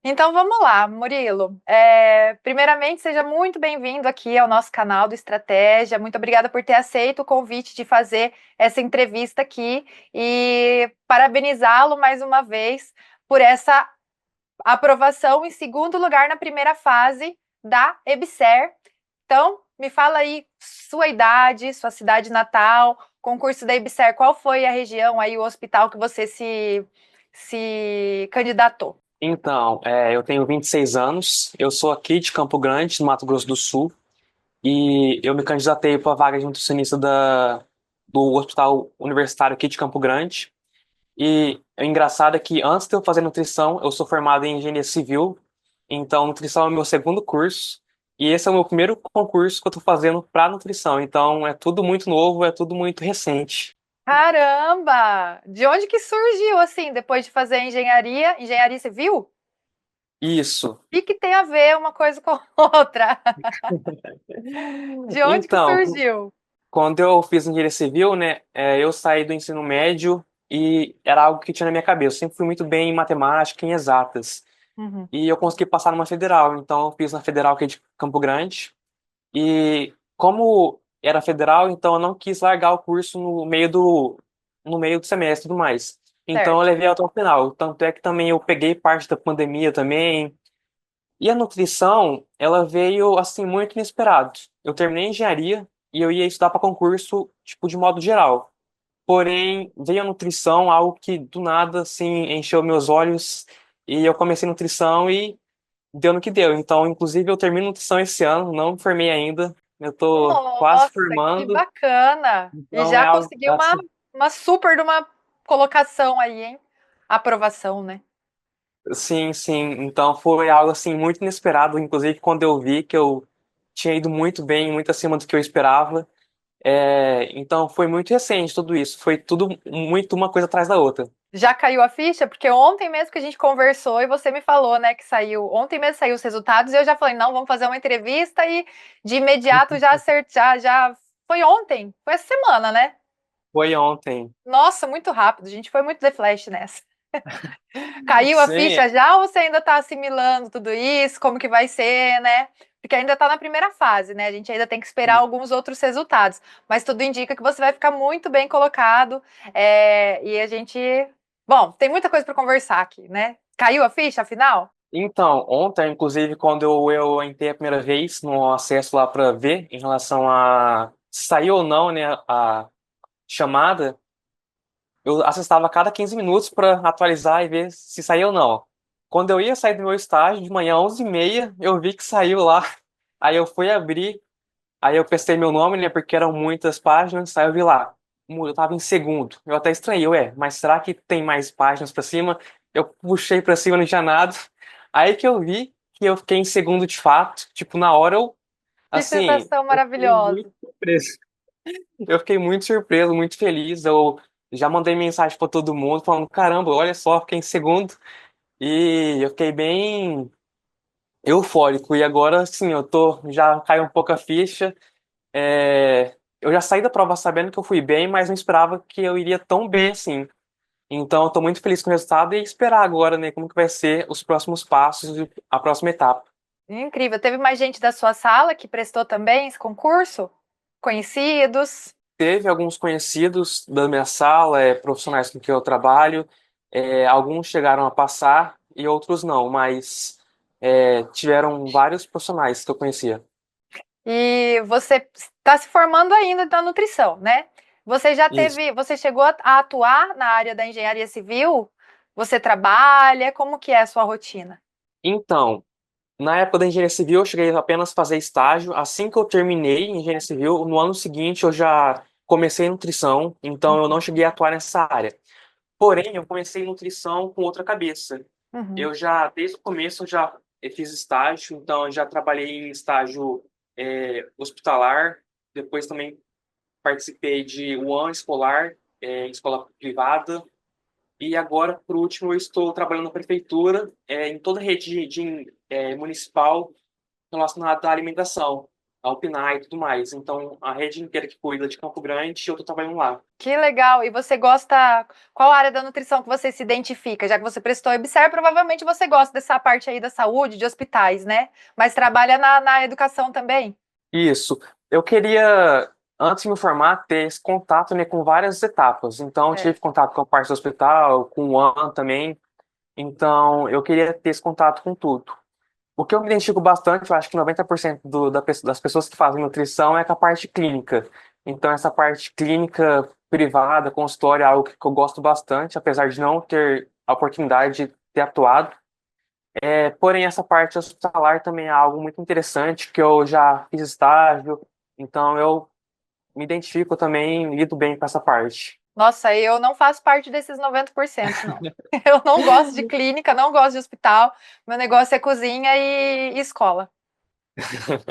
Então vamos lá, Murilo. Primeiramente, seja muito bem-vindo aqui ao nosso canal do Estratégia. Muito obrigada por ter aceito o convite de fazer essa entrevista aqui e parabenizá-lo mais uma vez por essa aprovação em segundo lugar na primeira fase da EBSER. Então, me fala aí sua idade, sua cidade natal, concurso da EBSER, qual foi a região aí, o hospital que você se candidatou? Então, eu tenho 26 anos, eu sou aqui de Campo Grande, no Mato Grosso do Sul, e eu me candidatei para a vaga de nutricionista do Hospital Universitário aqui de Campo Grande. E o engraçado é que antes de eu fazer nutrição, eu sou formado em engenharia civil, então nutrição é o meu segundo curso, e esse é o meu primeiro concurso que eu estou fazendo para nutrição, então é tudo muito novo, é tudo muito recente. Caramba! De onde que surgiu assim, depois de fazer engenharia civil? O Isso. que tem a ver uma coisa com outra? De onde que Então, surgiu? quando eu fiz engenharia civil, né, eu saí do ensino médio e era algo que tinha na minha cabeça. Eu sempre fui muito bem em matemática, em exatas. Uhum. E eu consegui passar numa federal. Então, eu fiz na federal aqui de Campo Grande. E como era federal, então eu não quis largar o curso no meio do semestre e tudo mais. Então, eu Certo. levei até o final. Tanto é que também eu peguei parte da pandemia também. E a nutrição, ela veio assim muito inesperado. Eu terminei engenharia e eu ia estudar para concurso, tipo, de modo geral. Porém, veio a nutrição, algo que do nada assim encheu meus olhos e eu comecei nutrição e deu no que deu. Então, inclusive, eu termino nutrição esse ano, não me formei ainda. Eu tô quase Nossa, que formando, bacana! E então é já algo conseguiu uma, assim. uma super de uma colocação aí, hein? Aprovação, né? Sim, sim. Então foi algo assim muito inesperado, inclusive quando eu vi que eu tinha ido muito bem, muito acima do que eu esperava. Então foi muito recente tudo isso. Foi tudo muito uma coisa atrás da outra. Já caiu a ficha? Porque ontem mesmo que a gente conversou e você me falou, né, que saiu. Ontem mesmo saiu os resultados e eu já falei, não, vamos fazer uma entrevista e de imediato já acertar, já. Foi ontem, foi essa semana, né? Foi ontem. Nossa, muito rápido, a gente foi muito The Flash nessa. Caiu a Sim, ficha já ou você ainda está assimilando tudo isso? Como que vai ser, né? Porque ainda está na primeira fase, né? A gente ainda tem que esperar alguns outros resultados. Mas tudo indica que você vai ficar muito bem colocado. E a gente. Bom, tem muita coisa para conversar aqui, né? Caiu a ficha, afinal? então, ontem, inclusive, quando eu entrei a primeira vez no acesso lá para ver em relação a se saiu ou não, né, a chamada, eu acessava a cada 15 minutos para atualizar e ver se saiu ou não. Quando eu ia sair do meu estágio, de manhã, 11h30, eu vi que saiu lá. Aí eu fui abrir, aí eu pesquisei meu nome, né, porque eram muitas páginas, aí eu vi lá. Eu tava em segundo. Eu até estranhei, ué, mas será que tem mais páginas para cima? Eu puxei para cima, não tinha nada. Aí que eu vi que eu fiquei em segundo de fato. Tipo, na hora eu, Que assim, sensação eu fiquei maravilhosa. muito surpreso. Eu fiquei muito surpreso, muito feliz. Eu já mandei mensagem para todo mundo falando: caramba, olha só, fiquei em segundo. E eu fiquei bem eufórico. E agora, sim, já caiu um pouco a ficha. Eu já saí da prova sabendo que eu fui bem, mas não esperava que eu iria tão bem assim. Então, eu tô muito feliz com o resultado e esperar agora, né, como que vai ser os próximos passos e a próxima etapa. Incrível. Teve mais gente da sua sala que prestou também esse concurso? Conhecidos? Teve alguns conhecidos da minha sala, profissionais com quem eu trabalho, alguns chegaram a passar e outros não, mas tiveram vários profissionais que eu conhecia. E você está se formando ainda na nutrição, né? Isso. Você chegou a atuar na área da engenharia civil? Você trabalha? Como que é a sua rotina? Então, na época da engenharia civil, eu cheguei apenas a fazer estágio. Assim que eu terminei engenharia civil, no ano seguinte eu já comecei nutrição, então eu não cheguei a atuar nessa área. Porém, eu comecei nutrição com outra cabeça. Uhum. Eu já, desde o começo, eu já fiz estágio, então eu já trabalhei em estágio hospitalar, depois também participei de um ano escolar, em escola privada, e agora, por último, eu estou trabalhando na prefeitura, em toda a rede municipal relacionada à alimentação. a UPNAE e tudo mais. Então, a rede inteira que cuida de Campo Grande, eu tô trabalhando lá. Que legal. E você gosta. Qual área da nutrição que você se identifica? Já que você prestou EBSER, provavelmente você gosta dessa parte aí da saúde, de hospitais, né? Mas trabalha na educação também. Isso. Eu queria, antes de me formar, ter esse contato, né, com várias etapas. Então, eu tive Certo. contato com a parte do hospital, com o AN também. Então, eu queria ter esse contato com tudo. O que eu me identifico bastante, eu acho que 90% das pessoas que fazem nutrição é com a parte clínica. Então, essa parte clínica privada, consultório, é algo que eu gosto bastante, apesar de não ter a oportunidade de ter atuado. Porém, essa parte hospitalar também é algo muito interessante, que eu já fiz estágio, então eu me identifico também, lido bem com essa parte. Nossa, eu não faço parte desses 90%, não. Eu não gosto de clínica, não gosto de hospital. Meu negócio é cozinha e escola.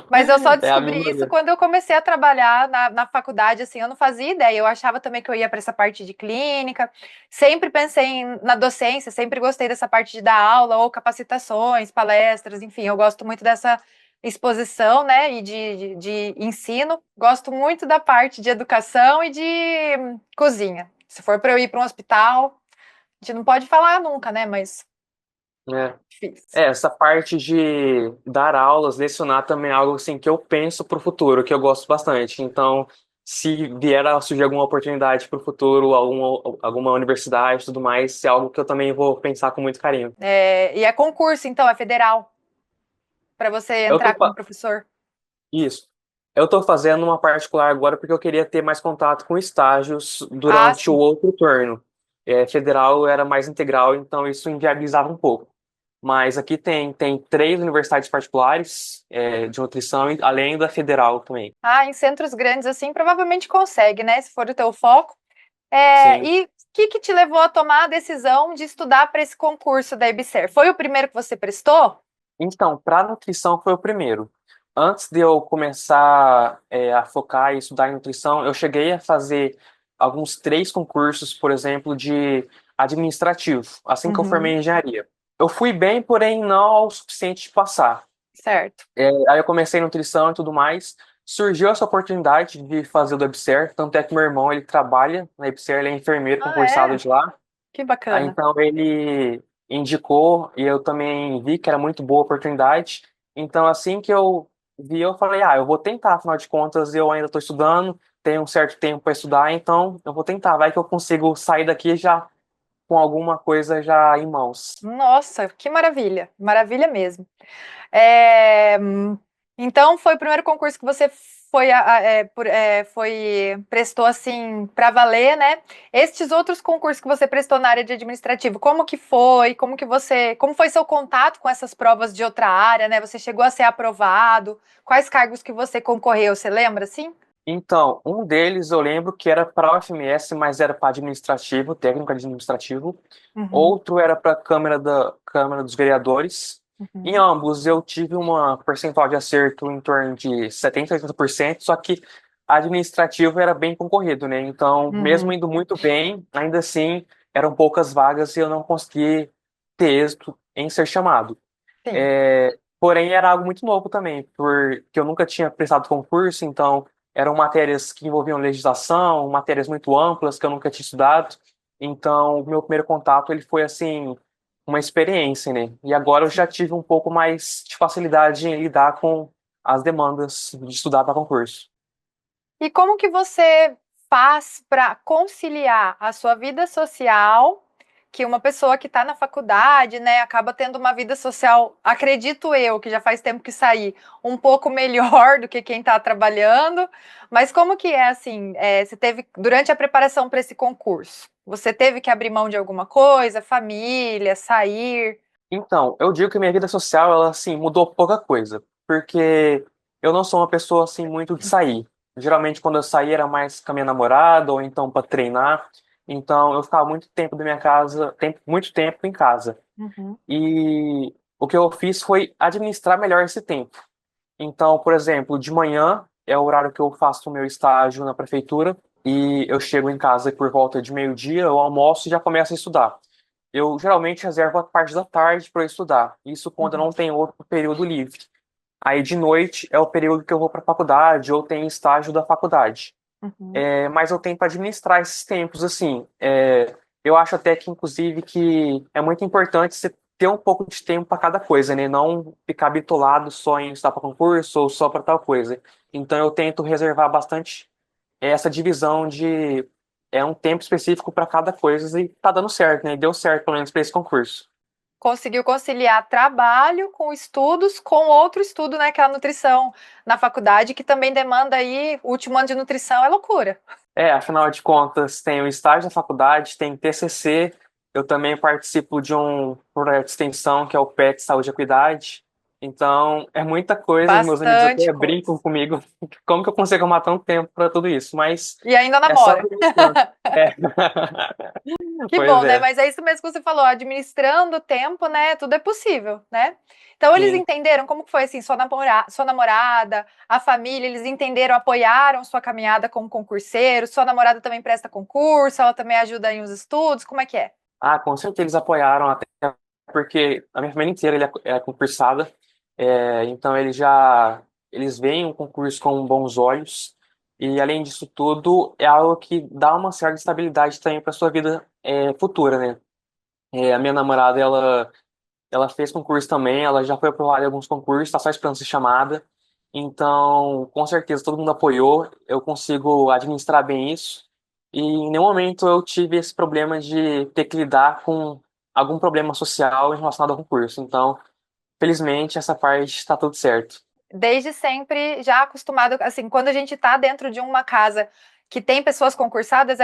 Mas eu só É a descobri isso minha. quando eu comecei a trabalhar na faculdade, assim, eu não fazia ideia. Eu achava também que eu ia para essa parte de clínica. Sempre pensei na docência, sempre gostei dessa parte de dar aula ou capacitações, palestras, enfim, eu gosto muito dessa exposição, né, e de ensino. Gosto muito da parte de educação e de cozinha. Se for para eu ir para um hospital, a gente não pode falar nunca, né, mas É. difícil. Essa parte de dar aulas, lecionar também é algo assim que eu penso para o futuro, que eu gosto bastante. Então, se vier a surgir alguma oportunidade para o futuro, alguma universidade e tudo mais, é algo que eu também vou pensar com muito carinho. E é concurso, então, é federal, para você Eu tô, entrar como professor. isso. Eu estou fazendo uma particular agora porque eu queria ter mais contato com estágios Ah, durante o sim. outro turno. Federal era mais integral, então isso inviabilizava um pouco. Mas aqui tem três universidades particulares, de nutrição, além da federal também. Ah, em centros grandes assim, provavelmente consegue, né? Se for o teu foco. Sim. E o que te levou a tomar a decisão de estudar para esse concurso da EBSER? Foi o primeiro que você prestou? Então, para nutrição foi o primeiro. Antes de eu começar, a focar e estudar em nutrição, eu cheguei a fazer alguns três concursos, por exemplo, de administrativo, assim que eu formei Uhum, em engenharia. Eu fui bem, porém não ao suficiente de passar. certo. Aí eu comecei nutrição e tudo mais. Surgiu essa oportunidade de fazer o do EBSER, tanto é que meu irmão ele trabalha na EBSER, ele é enfermeiro Ah, concursado é? de lá. Que Aí, bacana. então ele indicou e eu também vi que era muito boa oportunidade. Então assim que eu vi, eu falei, eu vou tentar, afinal de contas eu ainda estou estudando, tenho um certo tempo para estudar, então eu vou tentar, vai que eu consigo sair daqui já com alguma coisa já em mãos. Nossa, que maravilha. Maravilha mesmo. É, então, foi o primeiro concurso que você prestou assim para valer, né? Estes outros concursos que você prestou na área de administrativo, como que foi? Como foi seu contato com essas provas de outra área, né? Você chegou a ser aprovado? Quais cargos que você concorreu? Você lembra, assim? Então, um deles eu lembro que era para a UFMS, mas era para administrativo, técnico administrativo. Uhum, Outro era para a Câmara dos Vereadores. Em uhum. ambos eu tive uma percentual de acerto em torno de 70 a 80%, só que administrativo era bem concorrido, né? Então, mesmo Uhum, indo muito bem, ainda assim eram poucas vagas e eu não consegui ter êxito em ser chamado. sim. Porém, era algo muito novo também, porque eu nunca tinha prestado concurso, então eram matérias que envolviam legislação, matérias muito amplas que eu nunca tinha estudado. Então, o meu primeiro contato ele foi assim uma experiência, né? E agora eu já tive um pouco mais de facilidade em lidar com as demandas de estudar para concurso. E como que você faz para conciliar a sua vida social, que uma pessoa que está na faculdade, né, acaba tendo uma vida social, acredito eu, que já faz tempo que saí, um pouco melhor do que quem está trabalhando, mas como que é assim, você teve, durante a preparação para esse concurso, você teve que abrir mão de alguma coisa, família, sair? Então, eu digo que minha vida social, ela, assim, mudou pouca coisa, porque eu não sou uma pessoa, assim, muito de sair. Geralmente, quando eu saía, era mais com a minha namorada, ou então para treinar. Então, eu ficava muito tempo da minha casa, muito tempo em casa. Uhum, E o que eu fiz foi administrar melhor esse tempo. Então, por exemplo, de manhã é o horário que eu faço o meu estágio na prefeitura, e eu chego em casa por volta de meio-dia, eu almoço e já começo a estudar. Eu geralmente reservo a parte da tarde para eu estudar, isso quando eu uhum. não tenho outro período livre. Aí de noite é o período que eu vou para a faculdade ou tenho estágio da faculdade. Uhum. Mas eu tento administrar esses tempos, assim. Eu acho até que, inclusive, que é muito importante você ter um pouco de tempo para cada coisa, né? Não ficar bitolado só em estudar para concurso ou só para tal coisa. Então eu tento reservar bastante essa divisão de um tempo específico para cada coisa e tá dando certo, né? E deu certo, pelo menos, para esse concurso. Conseguiu conciliar trabalho com estudos, com outro estudo, né, que é a nutrição na faculdade, que também demanda aí, o último ano de nutrição é loucura. Afinal de contas, tem o estágio da faculdade, tem TCC, eu também participo de um projeto de extensão que é o PET Saúde e Equidade. Então, é muita coisa, meus amigos Bastante até coisa. brincam comigo, como que eu consigo arrumar tanto tempo para tudo isso, mas E ainda é só namora. administrando. É. Que Pois bom, né? é, Mas é isso mesmo que você falou, administrando o tempo, né? Tudo é possível, né? Então eles sim. entenderam como que foi assim, sua namorada, a família, eles entenderam, apoiaram sua caminhada como concurseiro, sua namorada também presta concurso, ela também ajuda em os estudos, como é que é? Ah, com certeza eles apoiaram, até porque a minha família inteira é concursada, então eles veem o concurso com bons olhos, e além disso tudo, é algo que dá uma certa estabilidade também para sua vida futura, né? A minha namorada, ela fez concurso também, ela já foi aprovada em alguns concursos, está só esperando ser chamada, então com certeza todo mundo apoiou, eu consigo administrar bem isso, e em nenhum momento eu tive esse problema de ter que lidar com algum problema social relacionado ao concurso. Então, felizmente, essa parte está tudo certo. Desde sempre já acostumado, assim, quando a gente tá dentro de uma casa que tem pessoas concursadas,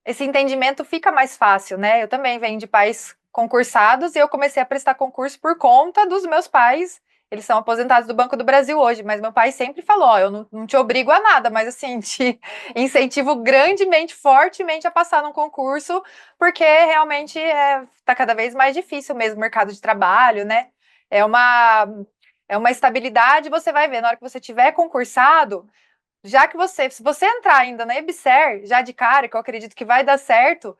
esse entendimento fica mais fácil, né? Eu também venho de pais concursados e eu comecei a prestar concurso por conta dos meus pais. Eles são aposentados do Banco do Brasil hoje, mas meu pai sempre falou: ó, eu não te obrigo a nada, mas assim, te incentivo grandemente, fortemente a passar num concurso, porque realmente tá cada vez mais difícil mesmo o mercado de trabalho, né? É uma, é uma estabilidade, você vai ver, na hora que você tiver concursado, já que se você entrar ainda na EBSER, já de cara, que eu acredito que vai dar certo,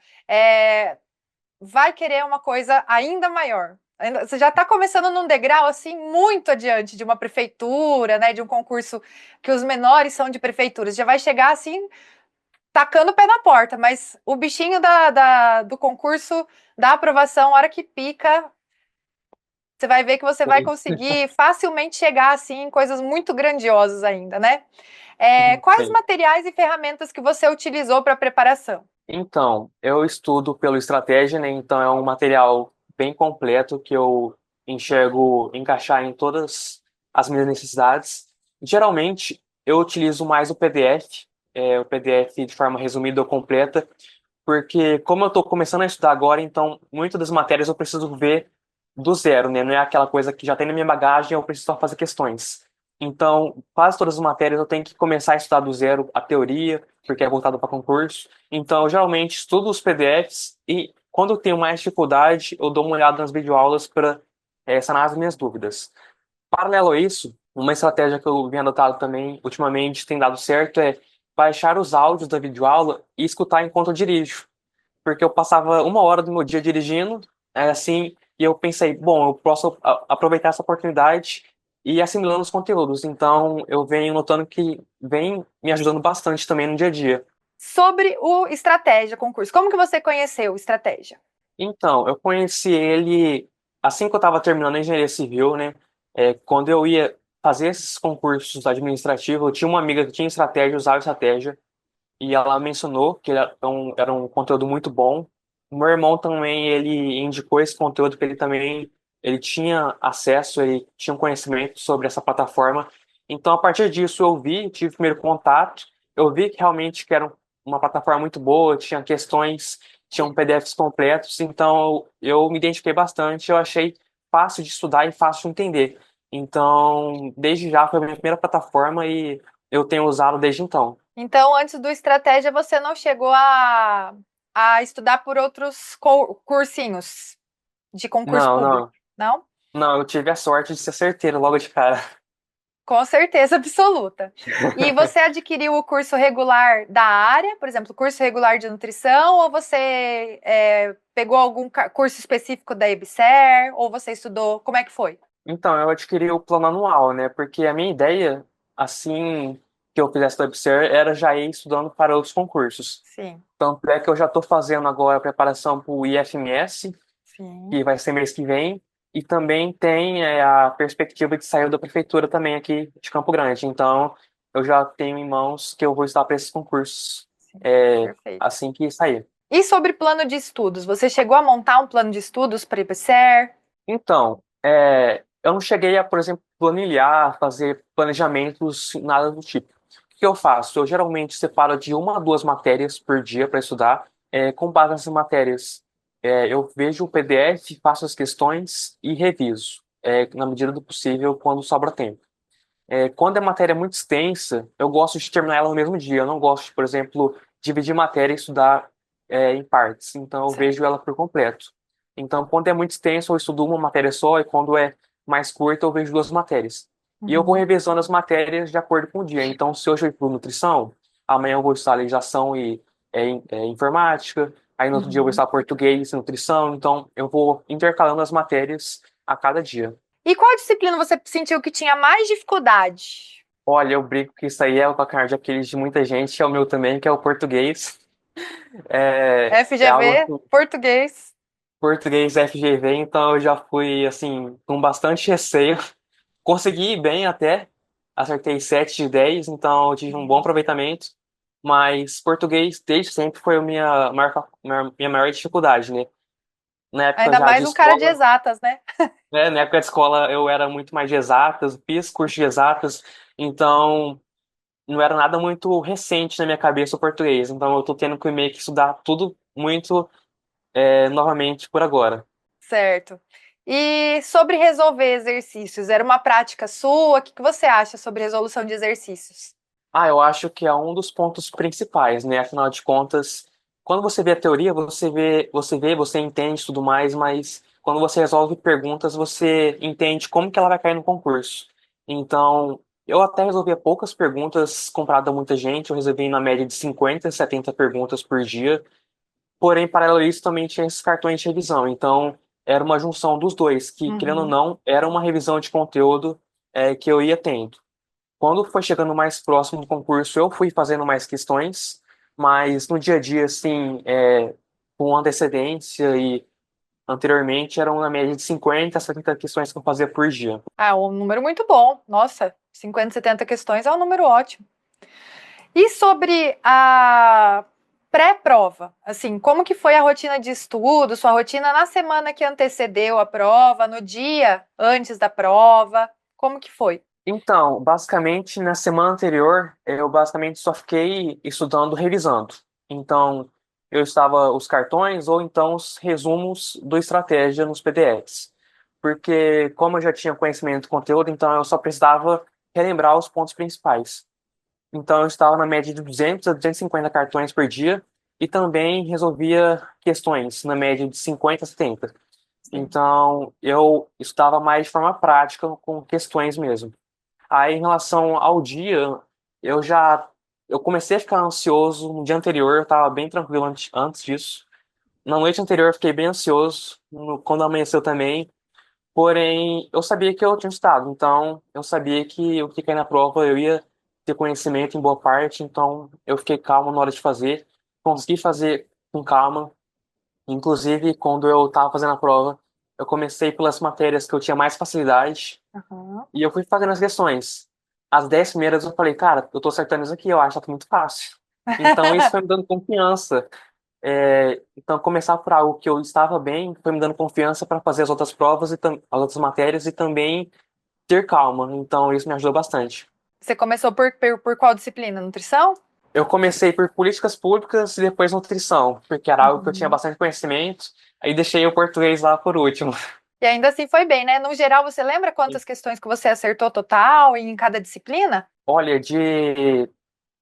vai querer uma coisa ainda maior. Você já está começando num degrau assim muito adiante de uma prefeitura, né? De um concurso que os menores são de prefeituras. Já vai chegar assim, tacando o pé na porta, mas o bichinho do concurso, da aprovação, a hora que pica, você vai ver que você vai Sim. conseguir facilmente chegar assim em coisas muito grandiosas ainda, né? Quais Sim. materiais e ferramentas que você utilizou para preparação? Então, eu estudo pelo Estratégia, né? Então é um material bem completo que eu enxergo encaixar em todas as minhas necessidades. Geralmente, eu utilizo mais o PDF de forma resumida ou completa, porque como eu estou começando a estudar agora, então muitas das matérias eu preciso ver do zero, né? Não é aquela coisa que já tem na minha bagagem, eu preciso só fazer questões. Então, quase todas as matérias eu tenho que começar a estudar do zero a teoria, porque é voltado para concurso. Então, eu geralmente estudo os PDFs e quando eu tenho mais dificuldade, eu dou uma olhada nas videoaulas para sanar as minhas dúvidas. Paralelo a isso, uma estratégia que eu venho adotado também ultimamente tem dado certo é baixar os áudios da videoaula e escutar enquanto eu dirijo. Porque eu passava uma hora do meu dia dirigindo, assim, e eu pensei, bom, eu posso aproveitar essa oportunidade e ir assimilando os conteúdos. Então, eu venho notando que vem me ajudando bastante também no dia a dia. Sobre o Estratégia Concurso. Como que você conheceu o Estratégia? Então, eu conheci ele assim que eu estava terminando a engenharia civil, né? Quando eu ia fazer esses concursos administrativos, eu tinha uma amiga que tinha estratégia, usava estratégia, e ela mencionou que era um conteúdo muito bom. O meu irmão também, ele indicou esse conteúdo que ele tinha acesso, ele tinha um conhecimento sobre essa plataforma. Então, a partir disso, eu vi, tive o primeiro contato, eu vi que realmente que era uma plataforma muito boa, tinha questões, tinham PDFs completos, então eu me identifiquei bastante, eu achei fácil de estudar e fácil de entender. Então, desde já foi a minha primeira plataforma e eu tenho usado desde então. Então, antes do Estratégia, você não chegou a estudar por outros cursinhos de concurso Não, público, não. não? Não, eu tive a sorte de ser certeiro logo de cara. Com certeza absoluta. E você adquiriu o curso regular da área, por exemplo, o curso regular de nutrição, ou você pegou algum curso específico da EBSER, ou você estudou, como é que foi? Então, eu adquiri o plano anual, né? Porque a minha ideia, assim que eu fizesse o WebSer, era já ir estudando para outros concursos. Sim, Tanto é que eu já estou fazendo agora a preparação para o IFMS, sim. que vai ser mês que vem, e também tem a perspectiva de sair da prefeitura também aqui de Campo Grande. Então, eu já tenho em mãos que eu vou estudar para esses concursos Sim, perfeito. assim que sair. E sobre plano de estudos? Você chegou a montar um plano de estudos para IBSER? Então, eu não cheguei a, por exemplo, planilhar, fazer planejamentos, nada do tipo. O que eu faço? Eu geralmente separo de uma a duas matérias por dia para estudar. Com base nessas matérias, eu vejo o PDF, faço as questões e reviso, na medida do possível, quando sobra tempo. Quando a matéria é muito extensa, eu gosto de terminar ela no mesmo dia. Eu não gosto de, por exemplo, dividir matéria e estudar em partes. Então, eu Certo. vejo ela por completo. Então, quando é muito extenso, eu estudo uma matéria só, e quando é mais curta, eu vejo duas matérias. E eu vou Uhum. revezando as matérias de acordo com o dia. Então, se hoje eu estudo nutrição, amanhã eu vou estudar legislação e informática. Aí, no outro dia, eu vou Uhum. estudar português e nutrição. Então, eu vou intercalando as matérias a cada dia. E qual disciplina você sentiu que tinha mais dificuldade? Olha, eu brinco que isso aí é o calcanhar de Aquiles de muita gente, é o meu também, que é o português. É algo FGV, assim, português. português FGV, então eu já fui, assim, com bastante receio. Consegui ir bem até, acertei 7 de 10, então eu tive um bom Uhum. aproveitamento. Mas português, desde sempre, foi a minha maior dificuldade, né? Na época Ainda já de mais um cara de escola, exatas, né? na época de escola eu era muito mais de exatas, fiz curso de exatas, então não era nada muito recente na minha cabeça o português, então eu tô tendo que meio que estudar tudo muito novamente por agora. Certo. E sobre resolver exercícios, era uma prática sua? O que que você acha sobre resolução de exercícios? Ah, eu acho que é um dos pontos principais, né? Afinal de contas, quando você vê a teoria, você entende tudo mais, mas quando você resolve perguntas, você entende como que ela vai cair no concurso. Então, eu até resolvia poucas perguntas comparado a muita gente, eu resolvi na média de 50, 70 perguntas por dia. Porém, paralelo a isso, também tinha esses cartões de revisão. Então, era uma junção dos dois, que, querendo ou Uhum. não, era uma revisão de conteúdo que eu ia tendo. Quando foi chegando mais próximo do concurso, eu fui fazendo mais questões, mas no dia a dia, assim, com antecedência e anteriormente, eram na média de 50 a 70 questões que eu fazia por dia. Ah, um número muito bom. Nossa, 50, 70 questões é um número ótimo. E sobre a pré-prova, assim, como que foi a rotina de estudo, sua rotina na semana que antecedeu a prova, no dia antes da prova, como que foi? Então, basicamente, na semana anterior, eu basicamente só fiquei estudando, revisando. Então, eu estava os cartões ou então os resumos do estratégia nos PDFs. Porque, como eu já tinha conhecimento do conteúdo, então eu só precisava relembrar os pontos principais. Então, eu estava na média de 200 a 250 cartões por dia e também resolvia questões na média de 50 a 70. Sim. Então, eu estudava mais de forma prática, com questões mesmo. Aí, em relação ao dia, eu já eu comecei a ficar ansioso no dia anterior, eu estava bem tranquilo antes disso. Na noite anterior, eu fiquei bem ansioso, quando amanheceu também. Porém, eu sabia que eu tinha estudado, então eu sabia que eu fiquei na prova, eu ia ter conhecimento em boa parte, então eu fiquei calmo na hora de fazer, consegui fazer com calma. Inclusive, quando eu estava fazendo a prova, eu comecei pelas matérias que eu tinha mais facilidade Aham. e eu fui fazendo as questões. As 10 primeiras eu falei, cara, eu tô acertando isso aqui, eu acho que tá muito fácil. Então isso foi me dando confiança. Então começar por algo que eu estava bem foi me dando confiança para fazer as outras provas as outras matérias e também ter calma. Então isso me ajudou bastante. Você começou por qual disciplina? Nutrição? Eu comecei por políticas públicas e depois nutrição, porque era algo que eu tinha Uhum. bastante conhecimento. Aí deixei o português lá por último. E ainda assim foi bem, né? No geral, você lembra quantas questões que você acertou total em cada disciplina? Olha,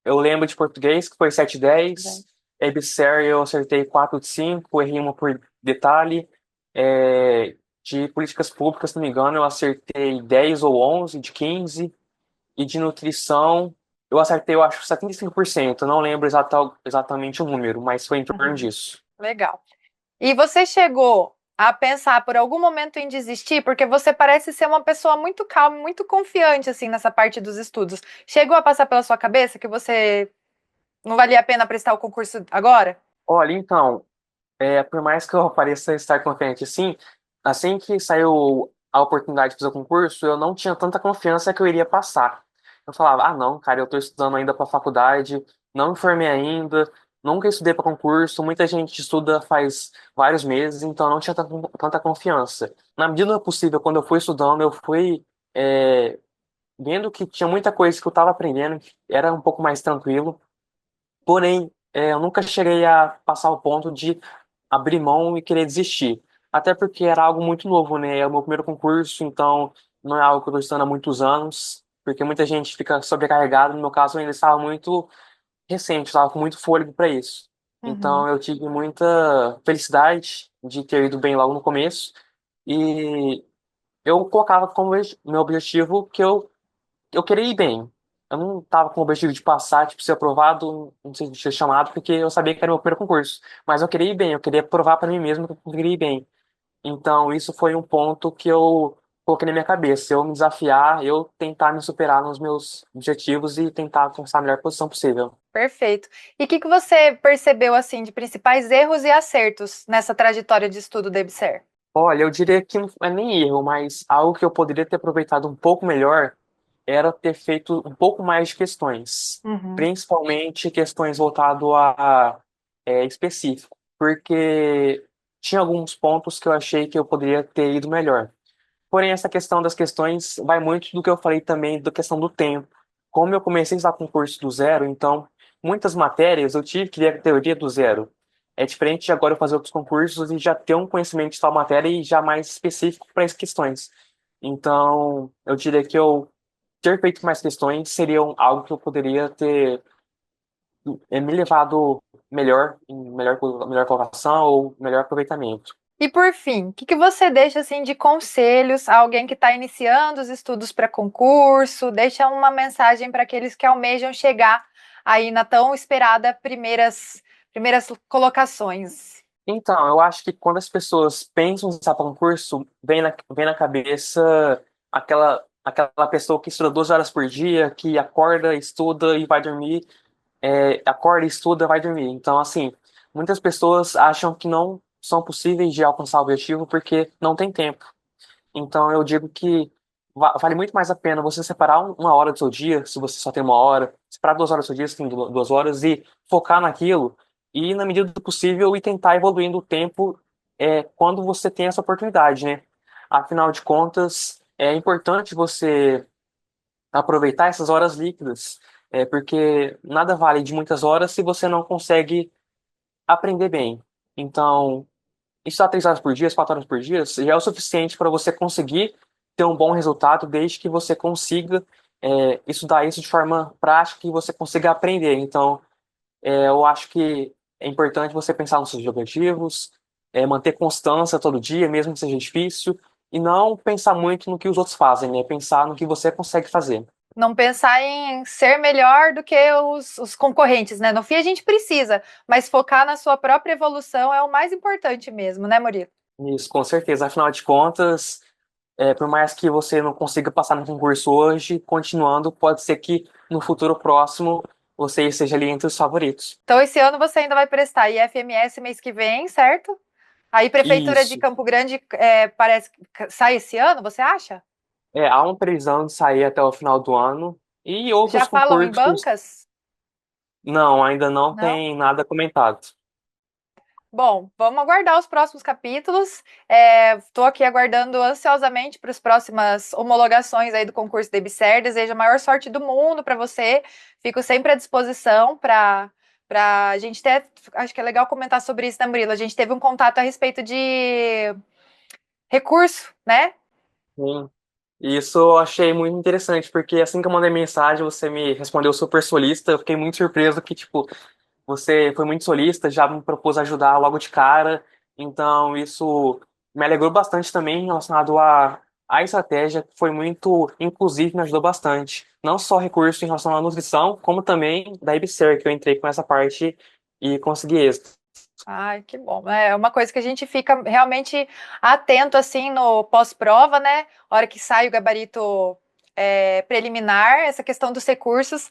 eu lembro de português, que foi 7/10. Dez. EBSER eu acertei 4 de 5, errei uma por detalhe. É, de políticas públicas, se não me engano, eu acertei 10 ou 11 de 15. E de nutrição, eu acertei, eu acho, 75%. Eu não lembro exatamente o número, mas foi em torno Uhum. disso. Legal. E você chegou. a pensar por algum momento em desistir? Porque você parece ser uma pessoa muito calma, muito confiante, assim, nessa parte dos estudos. Chegou a passar pela sua cabeça que você não valia a pena prestar o concurso agora? Olha, então, por mais que eu pareça estar confiante assim que saiu a oportunidade de fazer o concurso, eu não tinha tanta confiança que eu iria passar. Eu falava, ah, não, cara, eu estou estudando ainda para faculdade, não me formei ainda, nunca estudei para concurso, muita gente estuda faz vários meses, então eu não tinha tanta confiança. Na medida do possível, quando eu fui estudando, eu fui é, vendo que tinha muita coisa que eu estava aprendendo, que era um pouco mais tranquilo. Porém, eu nunca cheguei a passar o ponto de abrir mão e querer desistir. Até porque era algo muito novo, né? É o meu primeiro concurso, então não é algo que eu estou estudando há muitos anos, porque muita gente fica sobrecarregada. No meu caso, eu ainda estava muito recente, estava com muito fôlego para isso. Uhum. Então eu tive muita felicidade de ter ido bem logo no começo e eu colocava como meu objetivo que eu queria ir bem. Eu não tava com o objetivo de passar, tipo, ser aprovado, não sei se ser chamado, porque eu sabia que era o meu primeiro concurso. Mas eu queria ir bem, eu queria provar para mim mesmo que eu queria ir bem. Então, isso foi um ponto que eu coloquei na minha cabeça. Eu me desafiar, eu tentar me superar nos meus objetivos e tentar alcançar a melhor posição possível. Perfeito. E o que que você percebeu, assim, de principais erros e acertos nessa trajetória de estudo da EBSER? Olha, eu diria que não é nem erro, mas algo que eu poderia ter aproveitado um pouco melhor era ter feito um pouco mais de questões, Uhum. principalmente questões voltado a específico, porque tinha alguns pontos que eu achei que eu poderia ter ido melhor. Porém, essa questão das questões vai muito do que eu falei também da questão do tempo. Como eu comecei a estudar concurso do zero, então muitas matérias eu tive que ler a teoria do zero. É diferente de agora eu fazer outros concursos e já ter um conhecimento de tal matéria e já mais específico para as questões. Então, eu diria que eu ter feito mais questões seria algo que eu poderia ter me levado melhor, em melhor colocação ou melhor aproveitamento. E por fim, o que que você deixa assim de conselhos a alguém que está iniciando os estudos para concurso? Deixa uma mensagem para aqueles que almejam chegar aí na tão esperada primeiras colocações. Então, eu acho que quando as pessoas pensam em estudar para concurso, vem na cabeça aquela pessoa que estuda 12 horas por dia, que acorda, estuda e vai dormir, acorda, estuda, vai dormir. Então, assim, muitas pessoas acham que não são possíveis de alcançar o objetivo porque não tem tempo. Então, eu digo que vale muito mais a pena você separar uma hora do seu dia, se você só tem uma hora, separar 2 horas do seu dia, se tem 2 horas, e focar naquilo, e, na medida do possível, e tentar evoluindo o tempo quando você tem essa oportunidade, né? Afinal de contas, é importante você aproveitar essas horas líquidas, porque nada vale de muitas horas se você não consegue aprender bem. Então, estudar 3 horas por dia, 4 horas por dia, já é o suficiente para você conseguir ter um bom resultado, desde que você consiga estudar isso de forma prática e você consiga aprender. Então, eu acho que é importante você pensar nos seus objetivos, manter constância todo dia, mesmo que seja difícil, e não pensar muito no que os outros fazem, né? Pensar no que você consegue fazer. Não pensar em ser melhor do que os concorrentes, né? No fim, a gente precisa, mas focar na sua própria evolução é o mais importante mesmo, né, Murilo? Isso, com certeza. Afinal de contas, por mais que você não consiga passar no concurso hoje, continuando, pode ser que no futuro próximo você esteja ali entre os favoritos. Então, esse ano você ainda vai prestar IFMS mês que vem, certo? Aí, Prefeitura de Isso. Campo Grande, parece que sai esse ano, você acha? Há uma previsão de sair até o final do ano. E Já outros falam em concursos, bancas? não, ainda não Não? tem nada comentado. Bom, vamos aguardar os próximos capítulos. Estou aqui aguardando ansiosamente para as próximas homologações aí do concurso da EBSER. Desejo a maior sorte do mundo para você. Fico sempre à disposição para a gente ter. Acho que é legal comentar sobre isso, né, Murilo? A gente teve um contato a respeito de recurso, né? Sim. Isso eu achei muito interessante, porque assim que eu mandei mensagem, você me respondeu super solista. Eu fiquei muito surpreso que, tipo, você foi muito solista, já me propôs ajudar logo de cara. Então, isso me alegrou bastante também relacionado à estratégia, que foi muito inclusive, me ajudou bastante. Não só recurso em relação à nutrição, como também da IBSER, que eu entrei com essa parte e consegui êxito. Ai, que bom. É uma coisa que a gente fica realmente atento assim no pós-prova, né? A hora que sai o gabarito preliminar, essa questão dos recursos.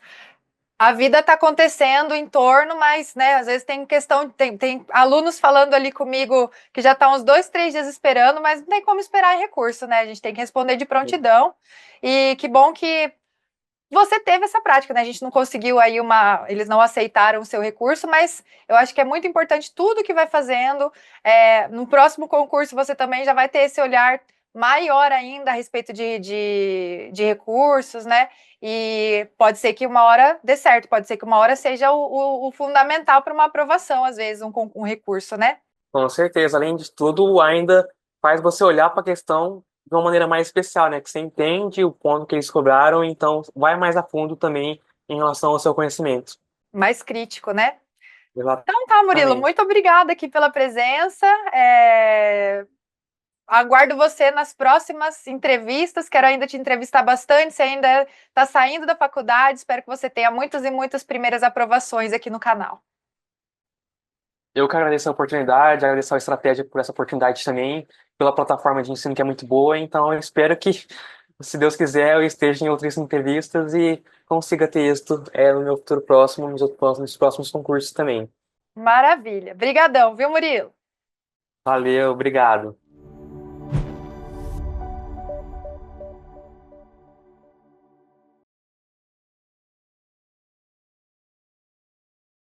A vida está acontecendo em torno, mas, né, às vezes tem questão, tem alunos falando ali comigo que já estão uns 2, 3 dias esperando, mas não tem como esperar em recurso, né? A gente tem que responder de prontidão. E que bom que você teve essa prática, né? A gente não conseguiu aí eles não aceitaram o seu recurso, mas eu acho que é muito importante tudo que vai fazendo. No próximo concurso você também já vai ter esse olhar maior ainda a respeito de recursos, né? E pode ser que uma hora dê certo, pode ser que uma hora seja o fundamental para uma aprovação, às vezes, um recurso, né? Com certeza, além de tudo, ainda faz você olhar para a questão de uma maneira mais especial, né? Que você entende o ponto que eles cobraram, então vai mais a fundo também em relação ao seu conhecimento. Mais crítico, né? Então tá, Murilo, Exatamente. muito obrigada aqui pela presença. Aguardo você nas próximas entrevistas. Quero ainda te entrevistar bastante. Você ainda está saindo da faculdade. Espero que você tenha muitas e muitas primeiras aprovações aqui no canal. Eu que agradeço a oportunidade, agradeço a estratégia por essa oportunidade também, pela plataforma de ensino que é muito boa. Então, eu espero que, se Deus quiser, eu esteja em outras entrevistas e consiga ter êxito no meu futuro próximo, nos próximos concursos também. Maravilha. Brigadão, viu, Murilo? Valeu, obrigado.